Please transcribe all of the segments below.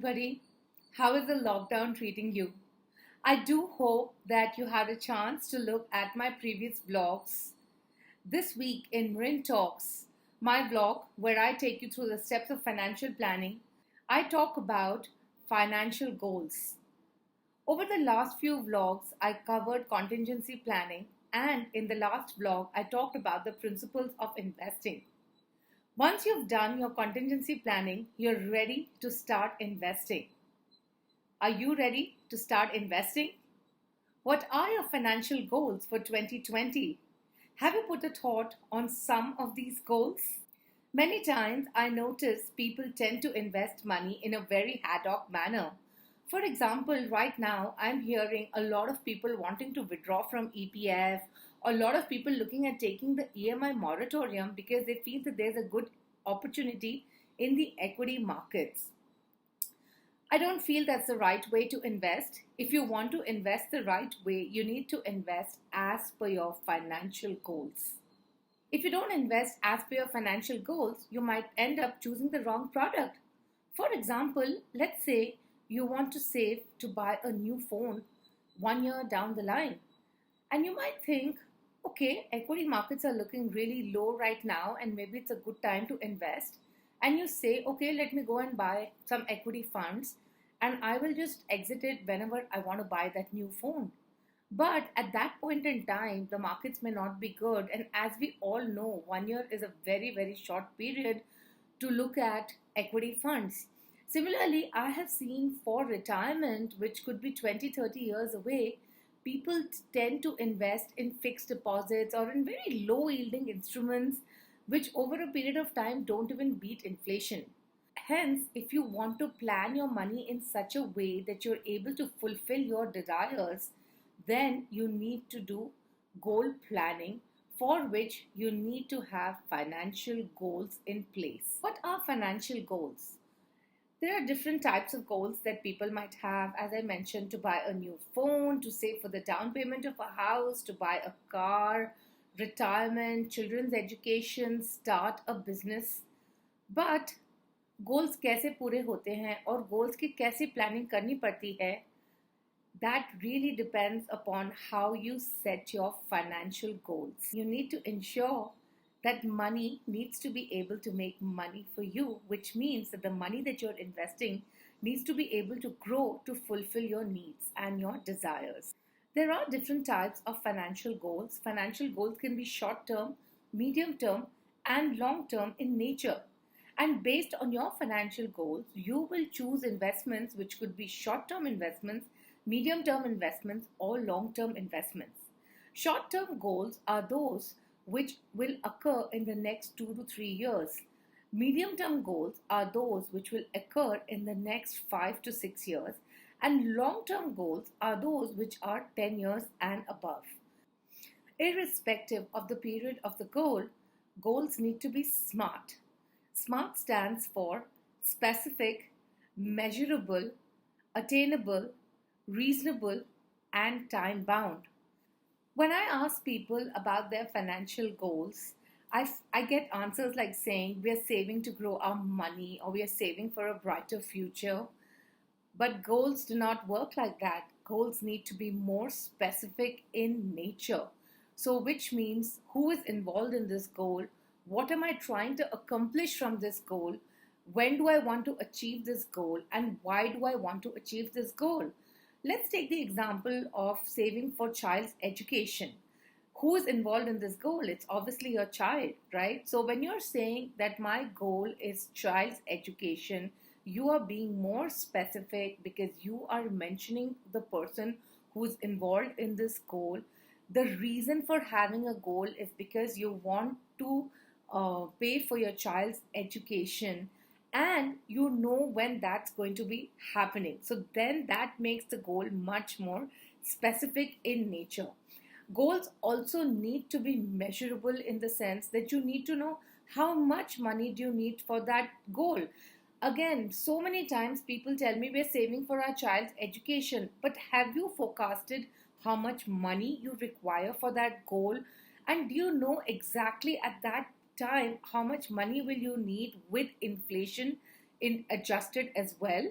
everybody. How is the lockdown treating you? I do hope that you had a chance to look at my previous vlogs. This week in Marin Talks, my vlog where I take you through the steps of financial planning, I talk about financial goals. Over the last few vlogs, I covered contingency planning, and in the last vlog, I talked about the principles of investing. Once you've done your contingency planning, you're ready to start investing. Are you ready to start investing? What are your financial goals for 2020? Have you put a thought on some of these goals? Many times I notice people tend to invest money in a very ad hoc manner. For example, right now I'm hearing a lot of people wanting to withdraw from EPF, a lot of people looking at taking the EMI moratorium because they feel that there's a good opportunity in the equity markets. I don't feel that's the right way to invest. If you want to invest the right way, you need to invest as per your financial goals. If you don't invest as per your financial goals, you might end up choosing the wrong product. For example, let's say you want to save to buy a new phone 1 year down the line. And you might think, okay, equity markets are looking really low right now, and maybe it's a good time to invest. And you say, okay, let me go and buy some equity funds, and I will just exit it whenever I want to buy that new phone. But at that point in time, the markets may not be good. And as we all know, 1 year is a very, very short period to look at equity funds. Similarly, I have seen for retirement, which could be 20, 30 years away, people tend to invest in fixed deposits or in very low yielding instruments, which over a period of time don't even beat inflation. Hence, if you want to plan your money in such a way that you're able to fulfill your desires, then you need to do goal planning, for which you need to have financial goals in place. What are financial goals? There are different types of goals that people might have, as I mentioned, to buy a new phone, to save for the down payment of a house, to buy a car, retirement, children's education, start a business. But goals कैसे पूरे होते हैं और goals की कैसे planning करनी पड़ती है, that really depends upon how you set your financial goals. You need to ensure that money needs to be able to make money for you, which means that the money that you're investing needs to be able to grow to fulfill your needs and your desires. There are different types of financial goals. Financial goals can be short term, medium term, and long term in nature. And based on your financial goals, you will choose investments which could be short term investments, medium term investments, or long term investments. Short term goals are those which will occur in the next 2 to 3 years. Medium term goals are those which will occur in the next 5 to 6 years. And long term goals are those which are 10 years and above. Irrespective of the period of the goal, goals need to be SMART. SMART stands for specific, measurable, attainable, reasonable, and time bound. When I ask people about their financial goals, I get answers like saying we are saving to grow our money or we are saving for a brighter future. But goals do not work like that. Goals need to be more specific in nature. So, which means who is involved in this goal? What am I trying to accomplish from this goal? When do I want to achieve this goal? And why do I want to achieve this goal? Let's take the example of saving for child's education. Who is involved in this goal? It's obviously your child, right? So when you're saying that my goal is child's education, you are being more specific because you are mentioning the person who's involved in this goal. The reason for having a goal is because you want to pay for your child's education, and you know when that's going to be happening. So then that makes the goal much more specific in nature. Goals also need to be measurable in the sense that you need to know how much money do you need for that goal. Again, so many times people tell me we're saving for our child's education, but have you forecasted how much money you require for that goal? And do you know exactly at that time how much money will you need with inflation in adjusted as well?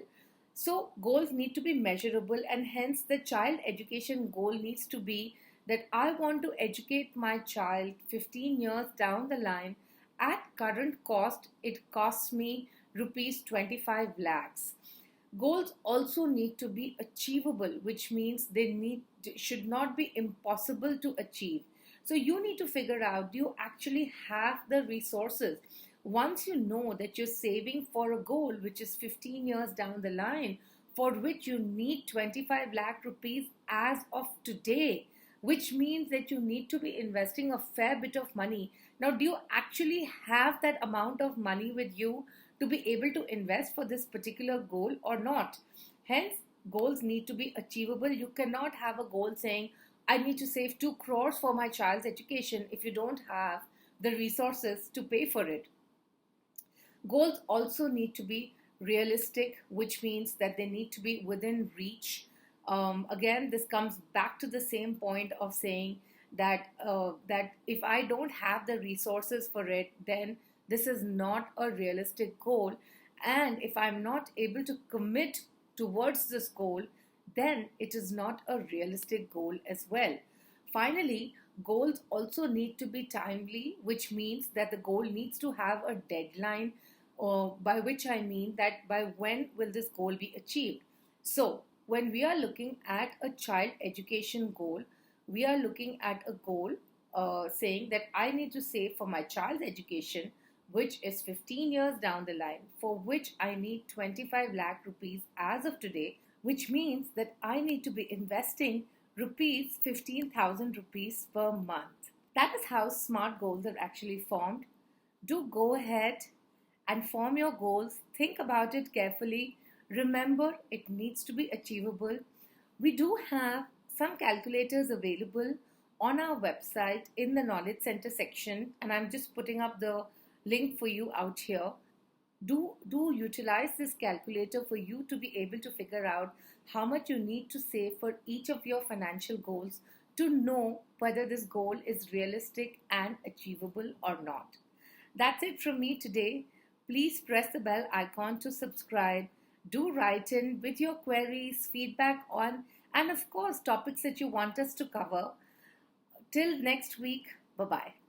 So, goals need to be measurable, and hence, the child education goal needs to be that I want to educate my child 15 years down the line. At current cost, it costs me rupees 25 lakhs. Goals also need to be achievable, which means they should not be impossible to achieve. So you need to figure out, do you actually have the resources? Once you know that you're saving for a goal which is 15 years down the line, for which you need 25 lakh rupees as of today, which means that you need to be investing a fair bit of money. Now, do you actually have that amount of money with you to be able to invest for this particular goal or not? Hence, goals need to be achievable. You cannot have a goal saying, I need to save 2 crores for my child's education if you don't have the resources to pay for it. Goals also need to be realistic, which means that they need to be within reach. Again, this comes back to the same point of saying that if I don't have the resources for it, then this is not a realistic goal. And if I'm not able to commit towards this goal, then it is not a realistic goal as well. Finally, goals also need to be timely, which means that the goal needs to have a deadline, or by which I mean that by when will this goal be achieved. So, when we are looking at a child education goal, we are looking at a goal saying that I need to save for my child's education, which is 15 years down the line, for which I need 25 lakh rupees as of today, which means that I need to be investing rupees 15,000 rupees per month. That is how SMART goals are actually formed. Do go ahead and form your goals. Think about it carefully. Remember, it needs to be achievable. We do have some calculators available on our website in the Knowledge Center section, and I'm just putting up the link for you out here. Do utilize this calculator for you to be able to figure out how much you need to save for each of your financial goals to know whether this goal is realistic and achievable or not. That's it from me today. Please press the bell icon to subscribe. Do write in with your queries, feedback on, and of course, topics that you want us to cover. Till next week, bye bye.